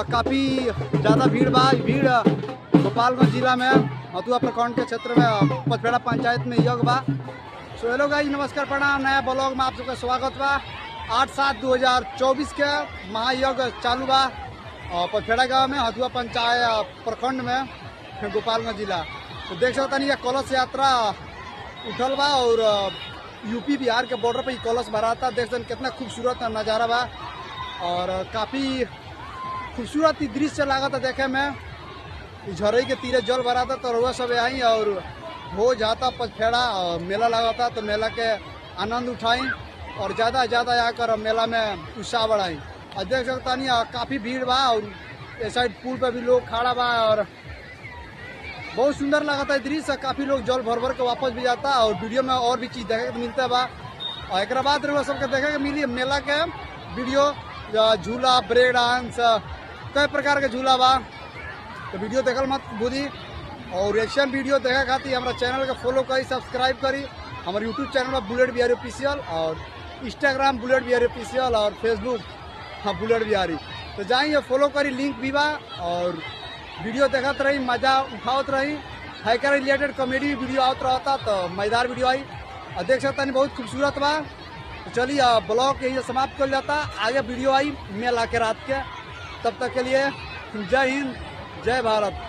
काफ़ी ज़्यादा भीड़ गोपालगंज जिला में हथुआ प्रखंड के क्षेत्र में पचपेड़ा पंचायत में योग बा। सो हेलो गाइस, नमस्कार प्रणाम। नया ब्लॉग में आप सबका स्वागत बा। 8/7/2024 के महायोग चालू बा पचपेड़ा गाँव में हथुआ पंचायत प्रखंड में गोपालगंज जिला। तो देख सकता नहीं कलश यात्रा उठल बा और यूपी बिहार के बॉर्डर पे कलश भराता। देख सकते कितना खूबसूरत नज़ारा बा और काफ़ी खूबसूरत दृश्य लगा था देखे में। झरई के तीरे जल भरा था तो रोआ सब आई और हो जाता पचपेड़ा मेला लगा था तो मेला के आनंद उठाई और ज़्यादा आकर मेला में उत्साह बढ़ाई। और देख सकता नहीं काफ़ी भीड़ बा और इस साइड पुल पे भी लोग खड़ा बा और बहुत सुंदर लगा था दृश्य। काफ़ी लोग जल भर के वापस भी जाता और वीडियो में और भी चीज़ देखे को मिलता बा। और एक बाद रोआ सबके देखे के मिली मेला के वीडियो, झूला, ब्रेक डांस, कई प्रकार के झूला बा। तो वीडियो देखल मत भूली और रिएक्शन वीडियो देखे खातिर हमारा चैनल के फॉलो करी, सब्सक्राइब करी। हमारे यूट्यूब चैनल में बुलेट बिहारी ऑफिशियल और इंस्टाग्राम बुलेट बिहारी ऑफिशियल और फेसबुक बुलेट बिहारी। तो जाइए फॉलो करी, लिंक भी बा और वीडियो देखते रही, मजा उठावत रही। हाइकर रिलेटेड कॉमेडी वीडियो आवत रहता तो मजेदार वीडियो आई और देख सकता नहीं बहुत खूबसूरत बा। तो चलिए ब्लॉग यही समाप्त कर जाता। आगे वीडियो आई मेला के रात के। तब तक के लिए जय हिंद, जय भारत।